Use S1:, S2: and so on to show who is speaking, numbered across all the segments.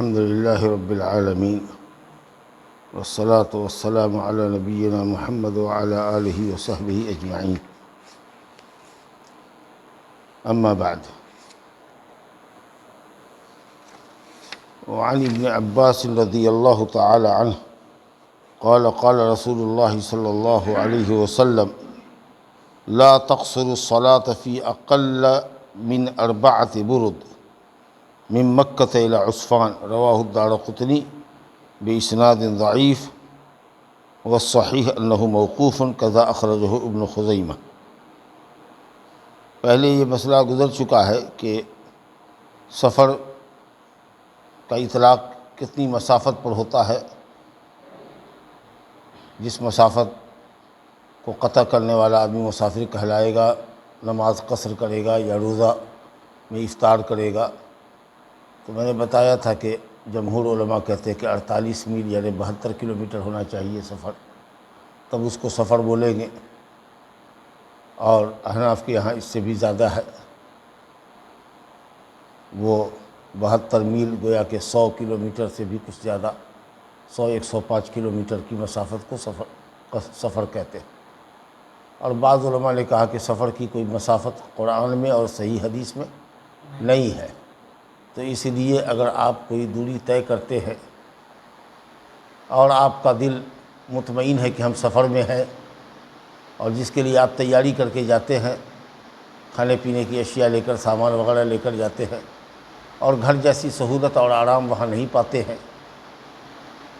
S1: الحمد للہ رب العالمین والصلاة والسلام علی نبینا محمد وعلی آلہ وصحبہ اجمعین، اما بعد۔ وعن ابن عباس رضی اللہ تعالی عنہ قال قال رسول اللہ صلی اللہ علیہ وسلم لا تقصر الصلاة في اقل من 4 برد من مکۃ الی عسفان، رواہ الدارقطنی باسناد ضعیف، والصحیح انہ موقوف کذا اخرجہ ابن خزیمہ۔ پہلے یہ مسئلہ گزر چکا ہے کہ سفر کا اطلاق کتنی مسافت پر ہوتا ہے۔ جس مسافت کو قطع کرنے والا آدمی مسافر کہلائے گا، نماز قصر کرے گا یا روزہ میں افطار کرے گا۔ تو میں نے بتایا تھا کہ جمہور علماء کہتے ہیں کہ 48 میل یعنی 72 کلومیٹر ہونا چاہیے سفر، تب اس کو سفر بولیں گے، اور احناف کے یہاں اس سے بھی زیادہ ہے، وہ 72 میل گویا کہ 100 کلومیٹر سے بھی کچھ زیادہ، 105 کلومیٹر کی مسافت کو سفر کہتے ہیں۔ اور بعض علماء نے کہا کہ سفر کی کوئی مسافت قرآن میں اور صحیح حدیث میں نہیں ہے، تو اس لیے اگر آپ کوئی دوری طے کرتے ہیں اور آپ کا دل مطمئن ہے کہ ہم سفر میں ہیں، اور جس کے لیے آپ تیاری کر کے جاتے ہیں، کھانے پینے کی اشیاء لے کر، سامان وغیرہ لے کر جاتے ہیں، اور گھر جیسی سہولت اور آرام وہاں نہیں پاتے ہیں،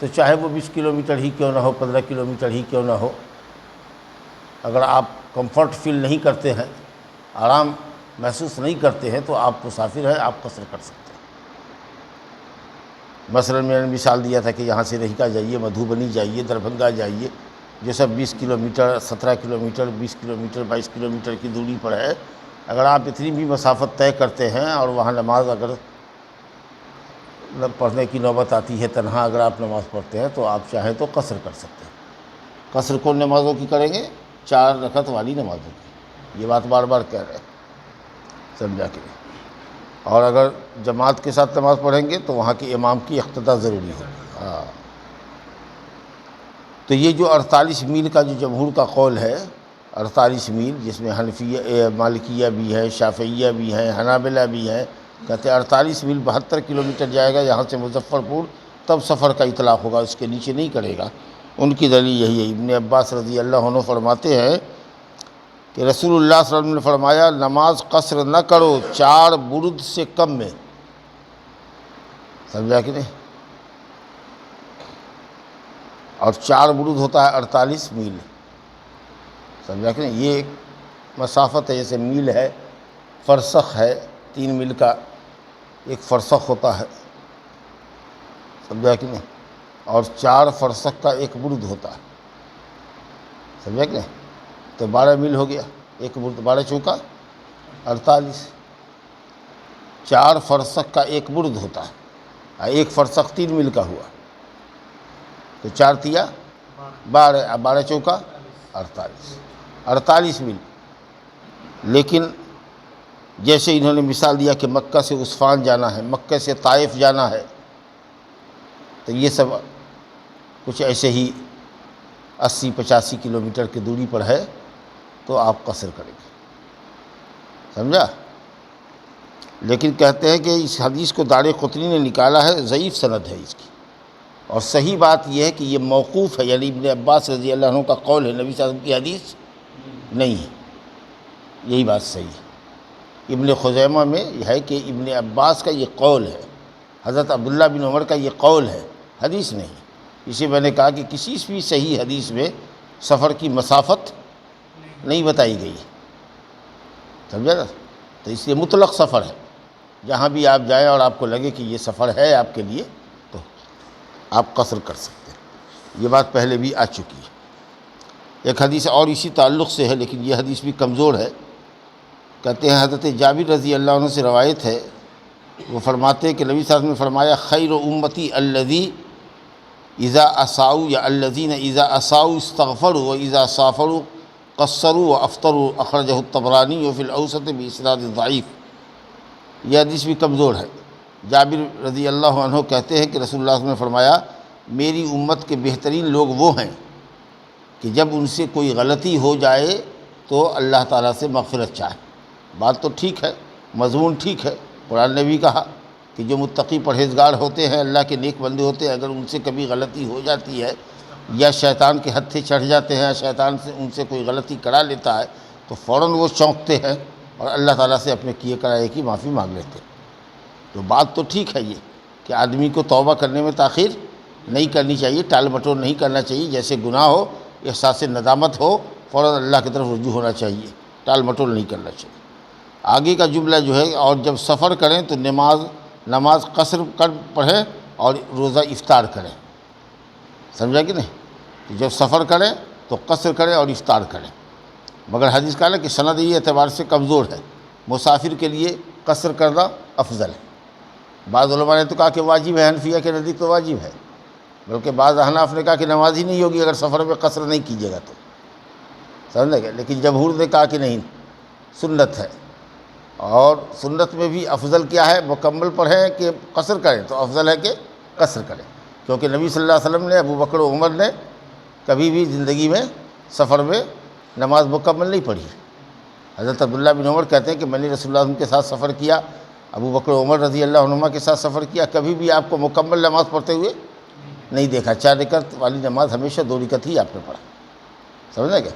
S1: تو چاہے وہ 20 کلومیٹر ہی کیوں نہ ہو، 15 کلومیٹر ہی کیوں نہ ہو، اگر آپ کمفرٹ فیل نہیں کرتے ہیں، آرام محسوس نہیں کرتے ہیں، تو آپ مسافر ہیں، آپ قصر کر سکتے ہیں۔ مثلا میں نے مثال دیا تھا کہ یہاں سے رہیکا جائیے، مدھوبنی جائیے، دربھنگہ جائیے، جو سب 20 کلومیٹر، 17 کلومیٹر، 20 کلومیٹر، 22 کلومیٹر کی دوری پر ہے۔ اگر آپ اتنی بھی مسافت طے کرتے ہیں اور وہاں نماز اگر پڑھنے کی نوبت آتی ہے، تنہا اگر آپ نماز پڑھتے ہیں، تو آپ چاہیں تو قصر کر سکتے ہیں۔ قصر کون نمازوں کی کریں گے؟ 4 رکعت والی نمازوں کی۔ یہ بات بار بار کہہ رہے ہیں، سمجھا کہ نہیں؟ اور اگر جماعت کے ساتھ نماز پڑھیں گے تو وہاں کے امام کی اقتداء ضروری ہے۔ تو یہ جو 48 میل کا جو جمہور کا قول ہے، 48 میل، جس میں حنفیہ، مالکیہ بھی ہے، شافعیہ بھی ہیں، حنابلہ بھی ہیں، کہتے ہیں 48 میل 72 کلومیٹر جائے گا یہاں سے مظفر پور، تب سفر کا اطلاق ہوگا، اس کے نیچے نہیں کرے گا۔ ان کی دلیل یہی ہے۔ ابن عباس رضی اللہ عنہ فرماتے ہیں کہ رسول اللہ صلی اللہ علیہ وسلم نے فرمایا نماز قصر نہ کرو 4 برد سے کم میں۔ سمجھا کہ نہیں؟ اور 4 برد ہوتا ہے 48 میل۔ سمجھا کہ نہیں؟ یہ ایک مسافت ہے، جیسے میل ہے، فرسخ ہے، 3 میل کا ایک فرسخ ہوتا ہے، سمجھا کہ نہیں؟ اور 4 فرسخ کا ایک برد ہوتا ہے، سمجھا کہ نہیں؟ تو 12 میل ہو گیا، ایک برد، 12 چوکا 48، 4 فرسخ کا ایک برد ہوتا ہے، ایک فرسخ 3 میل کا ہوا، تو 4 تیا 12، 12 چوکا 48 میل۔ لیکن جیسے انہوں نے مثال دیا کہ مکہ سے عسفان جانا ہے، مکہ سے طائف جانا ہے، تو یہ سب کچھ ایسے ہی 80-85 کلومیٹر کی دوری پر ہے، تو آپ قصر کریں گے، سمجھا؟ لیکن کہتے ہیں کہ اس حدیث کو دارقطنی نے نکالا ہے، ضعیف سند ہے اس کی، اور صحیح بات یہ ہے کہ یہ موقوف ہے، یعنی ابن عباس رضی اللہ عنہ کا قول ہے، نبی صلی اللہ علیہ وسلم کی حدیث نہیں ہے۔ یہی بات صحیح ہے۔ ابن خزیمہ میں یہ ہے کہ ابن عباس کا یہ قول ہے، حضرت عبداللہ بن عمر کا یہ قول ہے، حدیث نہیں۔ اسے میں نے کہا کہ کسی بھی صحیح حدیث میں سفر کی مسافت نہیں بتائی گئی ہے، سمجھا نا؟ تو اس لیے مطلق سفر ہے، جہاں بھی آپ جائیں اور آپ کو لگے کہ یہ سفر ہے آپ کے لیے، تو آپ قصر کر سکتے ہیں۔ یہ بات پہلے بھی آ چکی ہے۔ ایک حدیث اور اسی تعلق سے ہے، لیکن یہ حدیث بھی کمزور ہے۔ کہتے ہیں حضرت جابر رضی اللہ عنہ سے روایت ہے، وہ فرماتے ہیں کہ نبی صلی اللہ علیہ وسلم نے فرمایا خیر امتی الذی اذا اساؤ یا الذین اذا اساؤ استغفروا و اذا سافروا قصروا و افطروا، اخرجہ الطبرانی فی الاوسط باسناد ضعیف۔ یہ حدیث بھی کمزور ہے، جابر رضی اللہ عنہ کہتے ہیں کہ رسول اللہ صلی اللہ علیہ وسلم نے فرمایا میری امت کے بہترین لوگ وہ ہیں کہ جب ان سے کوئی غلطی ہو جائے تو اللہ تعالیٰ سے مغفرت چاہے۔ بات تو ٹھیک ہے، مضمون ٹھیک ہے، قرآن نے بھی کہا کہ جو متقی پرہیزگار ہوتے ہیں، اللہ کے نیک بندے ہوتے ہیں، اگر ان سے کبھی غلطی ہو جاتی ہے یا شیطان کے ہتھے چڑھ جاتے ہیں، شیطان سے ان سے کوئی غلطی کرا لیتا ہے تو فوراً وہ چونکتے ہیں اور اللہ تعالیٰ سے اپنے کیے کرائے کی معافی مانگ لیتے ہیں۔ تو بات تو ٹھیک ہے یہ کہ آدمی کو توبہ کرنے میں تاخیر نہیں کرنی چاہیے، ٹال مٹول نہیں کرنا چاہیے، جیسے گناہ ہو، احساس ندامت ہو، فوراً اللہ کی طرف رجوع ہونا چاہیے، ٹال مٹول نہیں کرنا چاہیے۔ آگے کا جملہ جو ہے، اور جب سفر کریں تو نماز قصر کر پڑھیں اور روزہ افطار کریں۔ سمجھا کہ نہیں؟ کہ جب سفر کریں تو قصر کریں اور افطار کریں، مگر حدیث کا ہے کہ سند یہ اعتبار سے کمزور ہے، مسافر کے لیے قصر کرنا افضل ہے۔ بعض علماء نے تو کہا کہ واجب ہے، حنفیہ کے نزدیک تو واجب ہے، بلکہ بعض احناف نے کہا کہ نماز ہی نہیں ہوگی اگر سفر میں قصر نہیں کیجیے گا تو، سمجھے گا، لیکن جمہور نے کہا کہ نہیں، سنت ہے۔ اور سنت میں بھی افضل کیا ہے، مکمل پڑھیں کہ قصر کریں؟ تو افضل ہے کہ قصر کریں، کیونکہ نبی صلی اللہ علیہ وسلم نے، ابو بکر و عمر نے کبھی بھی زندگی میں سفر میں نماز مکمل نہیں پڑھی۔ حضرت عبداللہ بن عمر کہتے ہیں کہ میں نے رسول اللہ علیہ وسلم کے ساتھ سفر کیا، ابو بکر و عمر رضی اللہ عنہما کے ساتھ سفر کیا، کبھی بھی آپ کو مکمل نماز پڑھتے ہوئے نہیں دیکھا، 4 رکعت والی نماز ہمیشہ 2 رکعت ہی آپ نے پڑھا، سمجھا گیا؟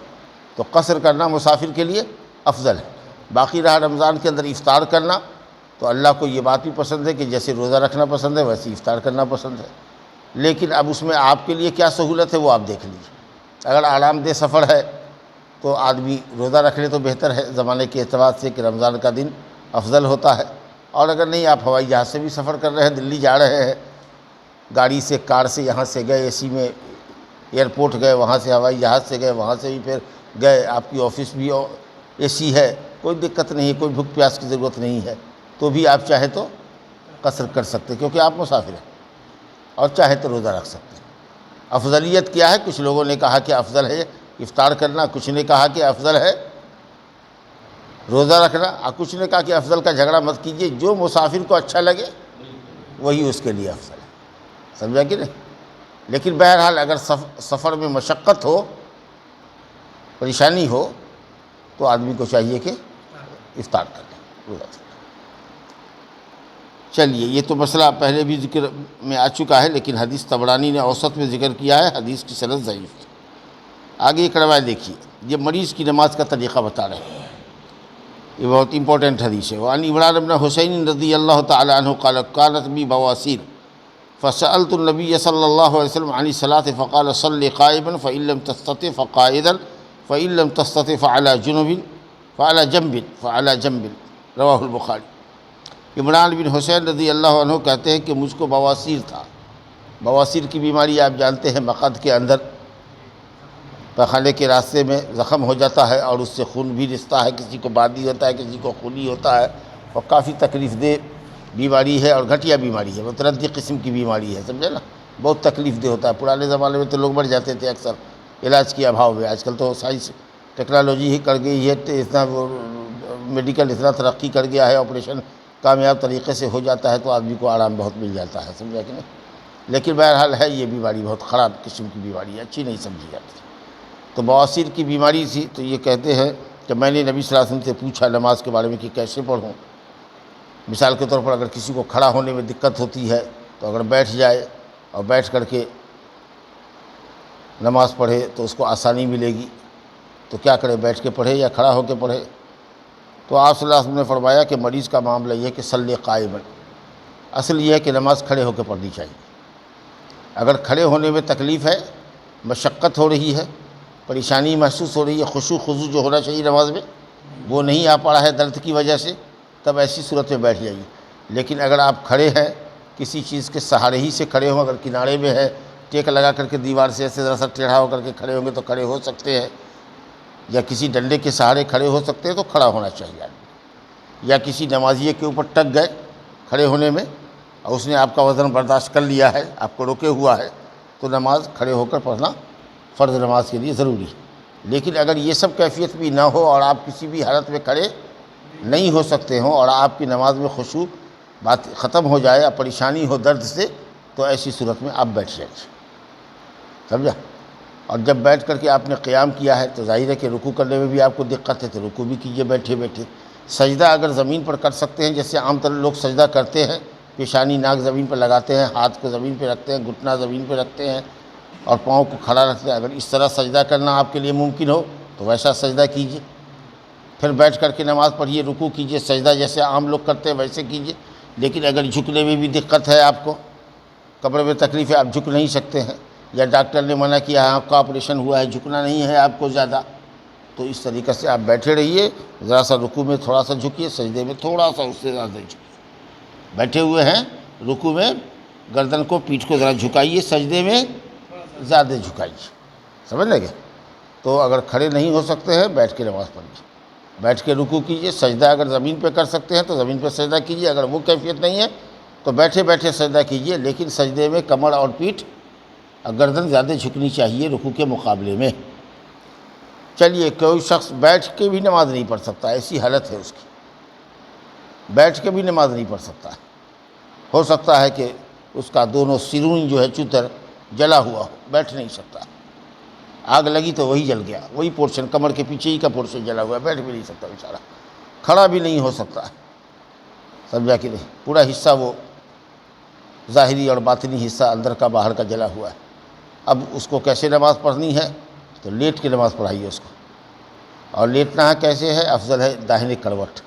S1: تو قصر کرنا مسافر کے لیے افضل ہے۔ باقی رہا رمضان کے اندر افطار کرنا، تو اللہ کو یہ بات بھی پسند ہے کہ جیسے روزہ رکھنا پسند ہے ویسے افطار کرنا پسند ہے، لیکن اب اس میں آپ کے لیے کیا سہولت ہے وہ آپ دیکھ لیجیے۔ اگر آرام دہ سفر ہے تو آدمی روزہ رکھ لے تو بہتر ہے زمانے کے اعتبار سے کہ رمضان کا دن افضل ہوتا ہے، اور اگر نہیں، آپ ہوائی جہاز سے بھی سفر کر رہے ہیں، دلی جا رہے ہیں، گاڑی سے، کار سے یہاں سے گئے، اے سی میں ایئرپورٹ گئے، وہاں سے ہوائی جہاز سے گئے، وہاں سے بھی پھر گئے، آپ کی آفس بھی اے سی ہے، کوئی دقت نہیں ہے، کوئی بھوک پیاس کی ضرورت نہیں ہے، تو بھی آپ چاہے تو قصر کر سکتے کیونکہ آپ مسافر ہیں، اور چاہے تو روزہ رکھ سکتے ہیں۔ افضلیت کیا ہے؟ کچھ لوگوں نے کہا کہ افضل ہے افطار کرنا، کچھ نے کہا کہ افضل ہے روزہ رکھنا، اور کچھ نے کہا کہ افضل کا جھگڑا مت کیجیے، جو مسافر کو اچھا لگے وہی اس کے لیے افضل ہے، سمجھا کہ نہیں؟ لیکن بہرحال اگر سفر میں مشقت ہو، پریشانی ہو، تو آدمی کو چاہیے کہ افطار کر لیں، روزہ رکھ لیں۔ چلیے، یہ تو مسئلہ پہلے بھی ذکر میں آ چکا ہے، لیکن حدیث طبرانی نے اوسط میں ذکر کیا ہے، حدیث کی سند ضعیف ہے۔ آگے ایک روایت دیکھیے، یہ مریض کی نماز کا طریقہ بتا رہے ہیں، یہ بہت امپورٹنٹ حدیث ہے۔ وعن عمران بن حسین رضی اللہ تعالی عنہ قال كانت بي بواسير فسألت النبي صلى الله عليه وسلم عن الصلاة فقال صل قائما فإن لم تستطع فقائدا فإن لم تستطع فعلى جنب رواہ البخاری۔ عمران بن حسین رضی اللہ عنہ کہتے ہیں کہ مجھ کو بواسیر تھا۔ بواسیر کی بیماری آپ جانتے ہیں، مقعد کے اندر پیخانے کے راستے میں زخم ہو جاتا ہے اور اس سے خون بھی رستا ہے، کسی کو بادی ہوتا ہے، کسی کو خونی ہوتا ہے، اور کافی تکلیف دہ بیماری ہے اور گھٹیا بیماری ہے، متردی قسم کی بیماری ہے، سمجھے نا، بہت تکلیف دہ ہوتا ہے۔ پرانے زمانے میں تو لوگ مر جاتے تھے اکثر علاج کے ابھاؤ میں، آج کل تو سائنس ٹیکنالوجی ہی کر گئی ہے، اتنا میڈیکل اتنا ترقی کر گیا ہے، آپریشن کامیاب طریقے سے ہو جاتا ہے تو آدمی کو آرام بہت مل جاتا ہے، سمجھا کہ نہیں؟ لیکن بہرحال ہے یہ بیماری بہت خراب قسم کی بیماری ہے، اچھی نہیں سمجھی جاتی۔ تو بواسیر کی بیماری تھی، تو یہ کہتے ہیں کہ میں نے نبی صلی اللہ علیہ وسلم سے پوچھا نماز کے بارے میں کہ کیسے پڑھوں۔ مثال کے طور پر اگر کسی کو کھڑا ہونے میں دقت ہوتی ہے تو اگر بیٹھ جائے اور بیٹھ کر کے نماز پڑھے تو اس کو آسانی ملے گی، تو کیا کرے، بیٹھ کے پڑھے یا کھڑا ہو کے پڑھے؟ تو آپ صلی اللہ علیہ وسلم نے فرمایا کہ مریض کا معاملہ یہ ہے کہ صلی قائما، اصل یہ ہے کہ نماز کھڑے ہو کے پڑھنی چاہیے۔ اگر کھڑے ہونے میں تکلیف ہے، مشقت ہو رہی ہے، پریشانی محسوس ہو رہی ہے، خشوع خضوع جو ہونا چاہیے نماز میں وہ نہیں آ پا رہا ہے درد کی وجہ سے، تب ایسی صورت میں بیٹھ جائیے۔ لیکن اگر آپ کھڑے ہیں، کسی چیز کے سہارے ہی سے کھڑے ہوں، اگر کنارے میں ہے، ٹیک لگا کر کے دیوار سے ایسے ذرا سا ٹیڑھا ہو کر کے کھڑے ہوں گے تو کھڑے ہو سکتے ہیں، یا کسی ڈنڈے کے سہارے کھڑے ہو سکتے ہیں تو کھڑا ہونا چاہیے، یا کسی نمازیے کے اوپر ٹک گئے کھڑے ہونے میں اور اس نے آپ کا وزن برداشت کر لیا ہے، آپ کو روکے ہوا ہے، تو نماز کھڑے ہو کر پڑھنا فرض نماز کے لیے ضروری ہے۔ لیکن اگر یہ سب کیفیت بھی نہ ہو اور آپ کسی بھی حالت میں کھڑے نہیں ہو سکتے ہوں اور آپ کی نماز میں خشوع بات ختم ہو جائے یا پریشانی ہو درد سے تو ایسی صورت میں آپ بیٹھ جائیے، سمجھا؟ اور جب بیٹھ کر کے آپ نے قیام کیا ہے تو ظاہر ہے کہ رکوع کرنے میں بھی آپ کو دقت ہے، تو رکوع بھی کیجئے بیٹھے بیٹھے۔ سجدہ اگر زمین پر کر سکتے ہیں، جیسے عام طور لوگ سجدہ کرتے ہیں، پیشانی ناک زمین پر لگاتے ہیں، ہاتھ کو زمین پہ رکھتے ہیں، گھٹنا زمین پہ رکھتے ہیں اور پاؤں کو کھڑا رکھتے ہیں، اگر اس طرح سجدہ کرنا آپ کے لیے ممکن ہو تو ویسا سجدہ کیجئے، پھر بیٹھ کر کے نماز پڑھیے، رکوع کیجئے، سجدہ جیسے عام لوگ کرتے ہیں ویسے کیجئے۔ لیکن اگر جھکنے میں بھی دقت ہے، آپ کو کمر میں تکلیف ہے، آپ جھک نہیں سکتے ہیں، یا ڈاکٹر نے منع کیا ہے، آپ کا آپریشن ہوا ہے، جھکنا نہیں ہے آپ کو زیادہ، تو اس طریقے سے آپ بیٹھے رہیے، ذرا سا رکوع میں تھوڑا سا جھکیے، سجدے میں تھوڑا سا اس سے زیادہ جھکیے۔ بیٹھے ہوئے ہیں رکوع میں گردن کو، پیٹھ کو ذرا جھکائیے، سجدے میں زیادہ جھکائیے، سمجھ لیں گے؟ تو اگر کھڑے نہیں ہو سکتے ہیں بیٹھ کے نماز پڑھیے، بیٹھ کے رکوع کیجئے، سجدہ اگر زمین پہ کر سکتے ہیں تو زمین پہ سجدہ کیجئے، اگر وہ کیفیت نہیں ہے تو بیٹھے بیٹھے سجدہ کیجئے، لیکن سجدے میں کمر اور پیٹھ اور گردن زیادہ جھکنی چاہیے رکوع کے مقابلے میں۔ چلیے، کوئی شخص بیٹھ کے بھی نماز نہیں پڑھ سکتا، ایسی حالت ہے اس کی، بیٹھ کے بھی نماز نہیں پڑھ سکتا، ہو سکتا ہے کہ اس کا دونوں سرون جو ہے چتر جلا ہوا ہو، بیٹھ نہیں سکتا، آگ لگی تو وہی جل گیا، وہی پورشن کمر کے پیچھے ہی کا پورشن جلا ہوا ہے، بیٹھ بھی نہیں سکتا بیچارہ، کھڑا بھی نہیں ہو سکتا، سمجھا کہ نہیں؟ پورا حصہ وہ ظاہری اور باطنی حصہ اندر کا باہر کا جلا ہوا ہے۔ اب اس کو کیسے نماز پڑھنی ہے؟ تو لیٹ کے نماز پڑھائیے اس کو، اور لیٹنا ہے کیسے ہے؟ افضل ہے داہنے کروٹ،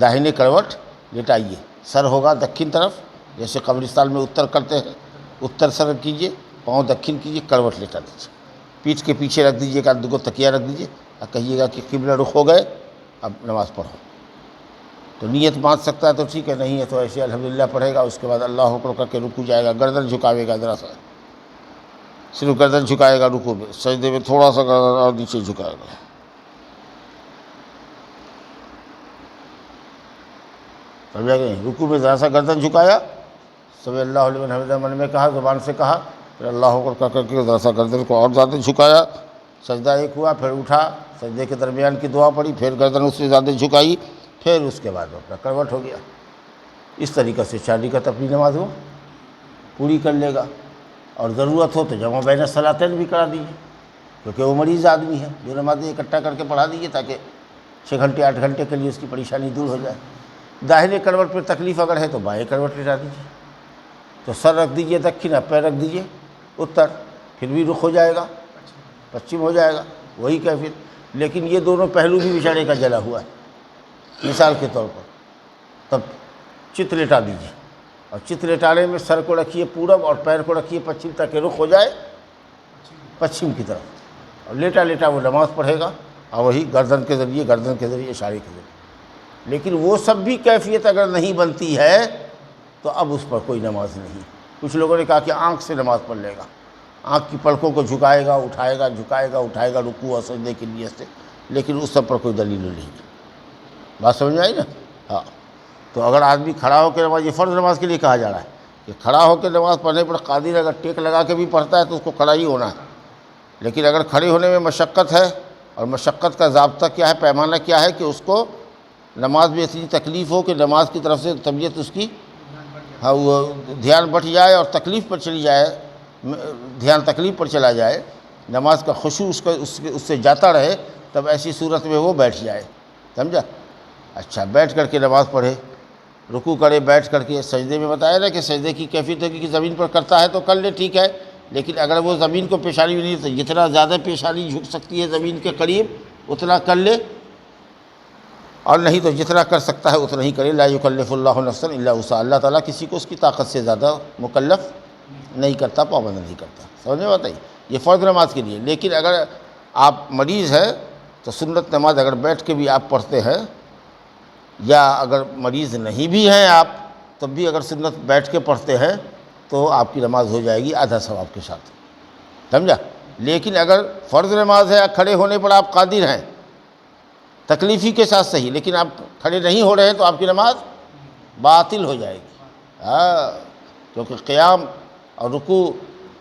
S1: داہنے کروٹ لیٹائیے، سر ہوگا دکھن طرف، جیسے قبرستان میں اتر کرتے ہیں، اتر سر کیجئے، پاؤں دکھن کیجئے، کروٹ لیٹا دیجیے، پیٹھ کے پیچھے رکھ دیجئے، ایک دو تکیہ رکھ دیجئے اور کہیے گا کہ قبلہ رخ ہو گئے، اب نماز پڑھو۔ تو نیت باندھ سکتا ہے تو ٹھیک ہے، نہیں ہے تو ایسے الحمدللہ پڑھے گا، اس کے بعد اللہ اکبر کر کے رکوع جائے گا، گردن جھکاوے گا، ذرا سا صرف گردن جھکائے گا رکوع میں، سجدے میں تھوڑا سا گردن اور نیچے جھکائے گا۔ سمجھا کہ نہیں؟ رکوع میں ذرا سا گردن جھکایا، سمع اللہ لمن حمدہ من میں کہا، زبان سے کہا، پھر اللہ اکبر کر کے ذرا سا گردن کو اور زیادہ جھکایا، سجدہ ایک ہوا، پھر اٹھا، سجدے کے درمیان کی دعا پڑھی، پھر گردن اس سے زیادہ جھکائی، پھر اس کے بعد اپنا کروٹ ہو گیا۔ اس طریقے سے 4 رکعت اپنی نماز وہ پوری کر لے گا، اور ضرورت ہو تو جمع بین الصلاتین بھی کرا دیجیے، کیونکہ وہ مریض آدمی ہے، جو نمازیں اکٹھا کر کے پڑھا دیجیے تاکہ 6 گھنٹے 8 گھنٹے کے لیے اس کی پریشانی دور ہو جائے۔ داہنے کروٹ پہ تکلیف اگر ہے تو بائیں کروٹ لٹا دیجیے، تو سر رکھ دیجیے دکھن، پیر رکھ دیجیے اتر، پھر بھی رخ ہو جائے گا، پچھم ہو جائے گا، وہی کیفیت۔ لیکن یہ دونوں پہلو بھی بیچارے کا جلا ہوا ہے، مثال کے طور پر، تب چت لٹا دیجیے، اور چت لٹانے میں سر کو رکھیے پورب اور پیر کو رکھیے پچھم، تاکہ رخ ہو جائے پچھم کی طرف، اور لیٹا لیٹا وہ نماز پڑھے گا، اور وہی گردن کے ذریعے اشارے کے ذریعے۔ لیکن وہ سب بھی کیفیت اگر نہیں بنتی ہے تو اب اس پر کوئی نماز نہیں۔ کچھ لوگوں نے کہا کہ آنکھ سے نماز پڑھ لے گا، آنکھ کی پلکوں کو جھکائے گا، اٹھائے گا، جھکائے گا، اٹھائے گا رکوع اور سجدے کی نیت سے، لیکن اس سب پر کوئی دلیل نہیں ہے۔ بات سمجھ میں آئی نا؟ ہاں۔ تو اگر آدمی کھڑا ہو کے نماز، یہ فرض نماز کے لیے کہا جا رہا ہے کہ کھڑا ہو کے نماز پڑھنے پر قادر اگر ٹیک لگا کے بھی پڑھتا ہے تو اس کو کھڑا ہی ہونا ہے، لیکن اگر کھڑے ہونے میں مشقت ہے، اور مشقت کا ضابطہ کیا ہے، پیمانہ کیا ہے، کہ اس کو نماز میں اتنی تکلیف ہو کہ نماز کی طرف سے طبیعت اس کی وہ دھیان بٹ جائے اور تکلیف پر چلی جائے، دھیان تکلیف پر چلا جائے، نماز کا خشوع اس سے جاتا رہے، تب ایسی صورت میں وہ بیٹھ جائے، سمجھا؟ اچھا، بیٹھ کر کے نماز پڑھے، رکوع کرے بیٹھ کر کے، سجدے میں بتایا نا کہ سجدے کی کیفیت ہوگی کہ زمین پر کرتا ہے تو کر لے، ٹھیک ہے، لیکن اگر وہ زمین کو پیشانی بھی نہیں، تو جتنا زیادہ پیشانی جھک سکتی ہے زمین کے قریب اتنا کر لے، اور نہیں تو جتنا کر سکتا ہے اتنا ہی کرے۔ لا یکلف اللہ نفسا الا وسعها، اللہ تعالیٰ کسی کو اس کی طاقت سے زیادہ مکلف نہیں کرتا، پابند نہیں کرتا، سمجھ میں بتائیے؟ یہ فرض نماز کے لیے۔ لیکن اگر آپ مریض ہیں تو سنت نماز اگر بیٹھ کے بھی آپ پڑھتے ہیں، یا اگر مریض نہیں بھی ہیں آپ تب بھی اگر سنت بیٹھ کے پڑھتے ہیں تو آپ کی نماز ہو جائے گی آدھا ثواب کے ساتھ، سمجھا؟ لیکن اگر فرض نماز ہے، کھڑے ہونے پر آپ قادر ہیں تکلیفی کے ساتھ صحیح، لیکن آپ کھڑے نہیں ہو رہے ہیں تو آپ کی نماز باطل ہو جائے گی، کیونکہ قیام اور رکوع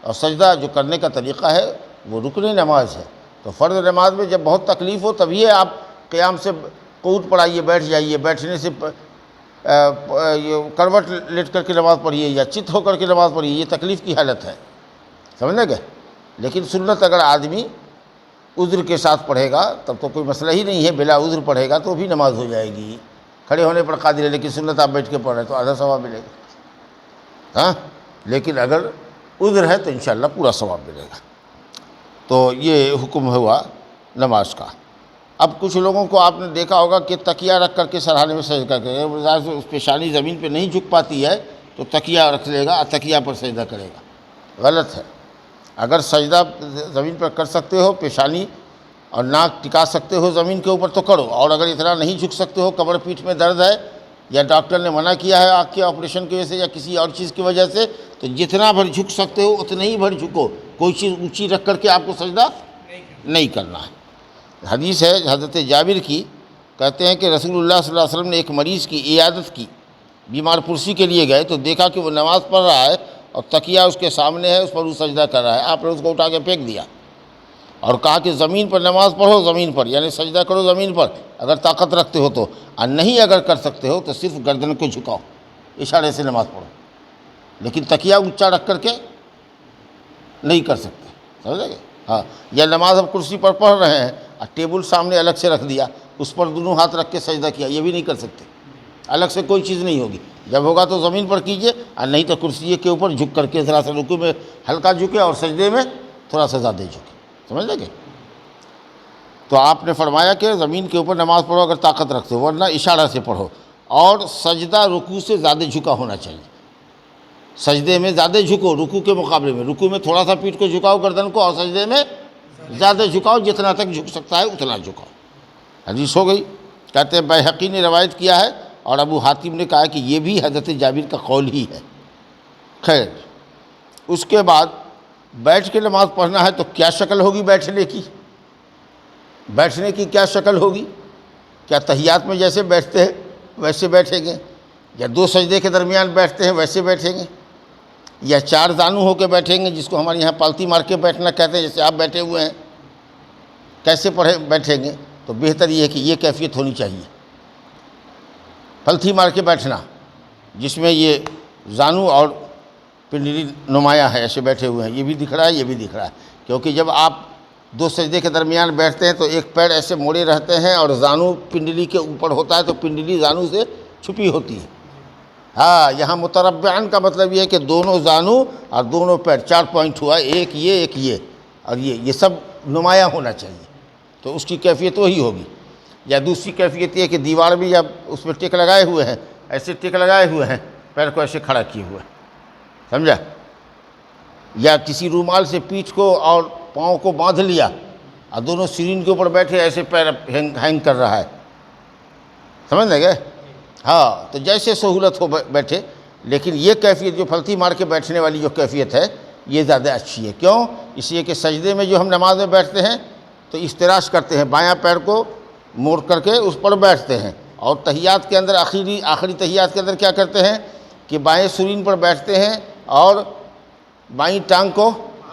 S1: اور سجدہ جو کرنے کا طریقہ ہے وہ رکن نماز ہے۔ تو فرض نماز میں جب بہت تکلیف ہو تبھی آپ قیام سے قعود پڑھائیے، بیٹھ جائیے، بیٹھنے سے یہ کروٹ لیٹ کر کے نماز پڑھیے یا چت ہو کر کے نماز پڑھیے، یہ تکلیف کی حالت ہے، سمجھنے گئے؟ لیکن سنت اگر آدمی عذر کے ساتھ پڑھے گا تب تو کوئی مسئلہ ہی نہیں ہے، بلا عذر پڑھے گا تو بھی نماز ہو جائے گی، کھڑے ہونے پر قادر ہے، لیکن سنت آپ بیٹھ کے پڑھ رہے ہیں تو آدھا ثواب ملے گا، ہاں، لیکن اگر عذر ہے تو انشاءاللہ پورا ثواب ملے گا۔ تو یہ حکم ہوا نماز کا۔ اب کچھ لوگوں کو آپ نے دیکھا ہوگا کہ تکیہ رکھ کر کے سرحانے میں سجدہ کر کے، اس پیشانی زمین پہ نہیں جھک پاتی ہے تو تکیہ رکھ لے گا، تکیہ پر سجدہ کرے گا، غلط ہے۔ اگر سجدہ زمین پر کر سکتے ہو، پیشانی اور ناک ٹکا سکتے ہو زمین کے اوپر تو کرو، اور اگر اتنا نہیں جھک سکتے ہو، کمر پیٹھ میں درد ہے یا ڈاکٹر نے منع کیا ہے آنکھ کے آپریشن کی وجہ سے یا کسی اور چیز کی وجہ سے، تو جتنا بھر جھک سکتے ہو اتنا ہی بھر جھکو، کوئی چیز اونچی رکھ کر کے آپ کو سجدہ نہیں کرنا ہے۔ حدیث ہے حضرت جابر کی، کہتے ہیں کہ رسول اللہ صلی اللہ علیہ وسلم نے ایک مریض کی عیادت کی، بیمار پرسی کے لیے گئے تو دیکھا کہ وہ نماز پڑھ رہا ہے اور تکیہ اس کے سامنے ہے، اس پر وہ سجدہ کر رہا ہے۔ آپ نے اس کو اٹھا کے پھینک دیا اور کہا کہ زمین پر نماز پڑھو، زمین پر، یعنی سجدہ کرو زمین پر اگر طاقت رکھتے ہو تو، اور نہیں اگر کر سکتے ہو تو صرف گردن کو جھکاؤ، اشارے سے نماز پڑھو، لیکن تکیہ اونچا رکھ کر کے نہیں کر سکتے، سمجھ گئے؟ ہاں، یا نماز ہم کرسی پر پڑھ رہے ہیں اور ٹیبل سامنے الگ سے رکھ دیا، اس پر دونوں ہاتھ رکھ کے سجدہ کیا، یہ بھی نہیں کر سکتے، الگ سے کوئی چیز نہیں ہوگی، جب ہوگا تو زمین پر کیجئے، اور نہیں تو کرسی کے اوپر جھک کر کے ذرا سا رکوع میں ہلکا جھکے اور سجدے میں تھوڑا سا زیادہ جھکے، سمجھ لیں گے؟ تو آپ نے فرمایا کہ زمین کے اوپر نماز پڑھو اگر طاقت رکھتے ہو، ورنہ اشارہ سے پڑھو، اور سجدہ رکوع سے زیادہ جھکا ہونا چاہیے، سجدے میں زیادہ جھکو رکوع کے مقابلے میں، رکوع میں تھوڑا سا پیٹھ کو جھکاؤ گردن کو، اور سجدے میں زیادہ جھکاؤ، جتنا تک جھک سکتا ہے اتنا جھکاؤ۔ حدیث ہو گئی، کہتے ہیں بیہقی نے روایت کیا ہے اور ابو حاتم نے کہا کہ یہ بھی حضرت جابر کا قول ہی ہے۔ خیر، اس کے بعد بیٹھ کے نماز پڑھنا ہے تو کیا شکل ہوگی بیٹھنے کی؟ بیٹھنے کی کیا شکل ہوگی؟ کیا تحیات میں جیسے بیٹھتے ہیں ویسے بیٹھیں گے، یا دو سجدے کے درمیان بیٹھتے ہیں ویسے بیٹھیں گے، یا چار زانو ہو کے بیٹھیں گے جس کو ہمارے یہاں پالتی مار کے بیٹھنا کہتے ہیں، جیسے آپ بیٹھے ہوئے ہیں، کیسے بیٹھیں گے؟ تو بہتر یہ ہے کہ یہ کیفیت ہونی چاہیے، پلتھی مار کے بیٹھنا جس میں یہ زانو اور پنڈلی نمایاں ہے، ایسے بیٹھے ہوئے ہیں، یہ بھی دکھ رہا ہے یہ بھی دکھ رہا ہے، کیونکہ جب آپ دو سجدے کے درمیان بیٹھتے ہیں تو ایک پیر ایسے موڑے رہتے ہیں اور زانو پنڈلی کے اوپر ہوتا ہے، تو پنڈلی زانو سے چھپی ہوتی ہے۔ ہاں، یہاں متربعن کا مطلب یہ ہے کہ دونوں زانو اور دونوں پیر، 4 پوائنٹ ہوا، ایک یہ اور یہ سب نمایاں ہونا چاہیے، تو اس کی کیفیت وہی ہوگی۔ یا دوسری کیفیت یہ کہ دیوار بھی جب اس میں ٹک لگائے ہوئے ہیں، ایسے ٹک لگائے ہوئے ہیں، پیر کو ایسے کھڑا کیے ہوئے ہیں، سمجھا؟ یا کسی رومال سے پیٹھ کو اور پاؤں کو باندھ لیا اور دونوں سرین کے اوپر بیٹھے، ایسے پیر ہینگ کر رہا ہے، سمجھ لیں گے؟ ہاں، تو جیسے سہولت ہو بیٹھے، لیکن یہ کیفیت جو پھلتی مار کے بیٹھنے والی جو کیفیت ہے یہ زیادہ اچھی ہے۔ کیوں؟ اس لیے کہ سجدے میں جو ہم نماز میں بیٹھتے ہیں تو افتراش کرتے ہیں، بایاں پیر کو موڑ کر کے اس پر بیٹھتے ہیں، اور تحیات کے اندر آخری تحیات کے اندر کیا کرتے ہیں کہ بائیں سرین پر بیٹھتے ہیں اور بائیں ٹانگ کو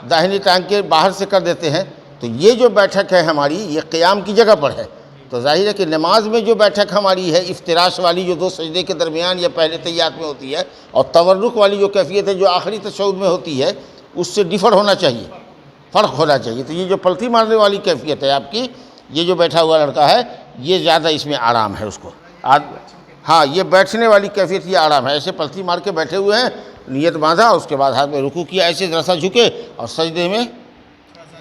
S1: داہنی ٹانگ کے باہر سے کر دیتے ہیں، تو یہ جو بیٹھک ہے ہماری یہ قیام کی جگہ پر ہے، تو ظاہر ہے کہ نماز میں جو بیٹھک ہماری ہے افتراش والی جو دو سجدے کے درمیان یا پہلے تحیات میں ہوتی ہے، اور تورک والی جو کیفیت ہے جو آخری تشہد میں ہوتی ہے، اس سے ڈفر ہونا چاہیے، فرق ہونا چاہیے۔ تو یہ جو پلتھی مارنے والی کیفیت ہے آپ کی، یہ جو بیٹھا ہوا لڑکا ہے یہ زیادہ اس میں آرام ہے اس کو، ہاں، یہ بیٹھنے والی کیفیت یہ آرام ہے، ایسے پلتھی مار کے بیٹھے ہوئے ہیں، نیت باندھا، اس کے بعد ہاتھ میں رکوع کیا، ایسے ذرا سا جھکے اور سجدے میں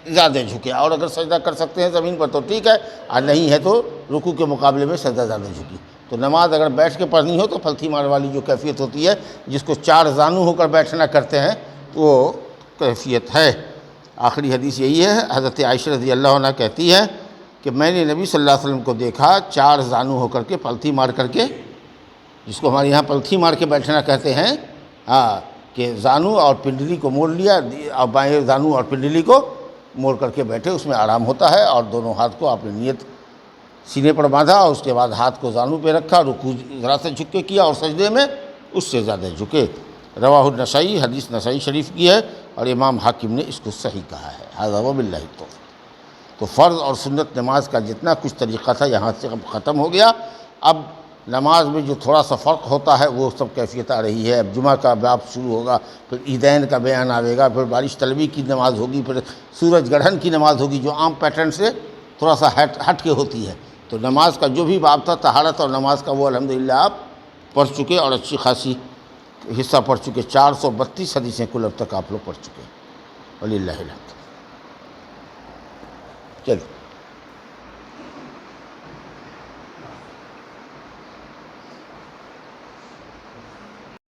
S1: زیادہ جھکے، اور اگر سجدہ کر سکتے ہیں زمین پر تو ٹھیک ہے، اور نہیں ہے تو رکوع کے مقابلے میں سجدہ زیادہ جھکی۔ تو نماز اگر بیٹھ کے پڑھنی ہو تو پھلتھی مار والی جو کیفیت ہوتی ہے جس کو 4 زانو ہو کر بیٹھنا کرتے ہیں وہ کیفیت ہے۔ آخری حدیث یہی ہے، حضرت عائشہ رضی اللہ عنہ کہتی ہے کہ میں نے نبی صلی اللہ علیہ وسلم کو دیکھا 4 زانو ہو کر کے پلتھی مار کر کے، جس کو ہمارے یہاں پلتھی مار کے بیٹھنا کہتے ہیں، ہاں، کہ زانو اور پنڈلی کو موڑ لیا اور بائیں زانو اور پنڈلی کو موڑ کر کے بیٹھے، اس میں آرام ہوتا ہے، اور دونوں ہاتھ کو آپ نے نیت سینے پر باندھا، اور اس کے بعد ہاتھ کو زانو پہ رکھا، رکوع ذرا سے جھک کے کیا، اور سجدے میں اس سے زیادہ جھکے۔ رواہ النسائی، حدیث نسائی شریف کی ہے اور امام حاکم نے اس کو صحیح کہا ہے۔ ھذا وباللہ التوفیق۔ تو فرض اور سنت نماز کا جتنا کچھ طریقہ تھا یہاں سے اب ختم ہو گیا۔ اب نماز میں جو تھوڑا سا فرق ہوتا ہے وہ سب کیفیت آ رہی ہے. اب جمعہ کا باب شروع ہوگا، پھر عیدین کا بیان آئے گا، پھر بارش طلبی کی نماز ہوگی، پھر سورج گرہن کی نماز ہوگی جو عام پیٹرن سے تھوڑا سا ہٹ کے ہوتی ہے. تو نماز کا جو بھی باب تھا طہارت اور نماز کا وہ الحمدللہ آپ پڑھ چکے اور اچھی خاصی حصہ پڑھ چکے. 432 حدیثیں کل اب تک آپ لوگ پڑھ چکے ہیں. وللہ الحمد. چلو.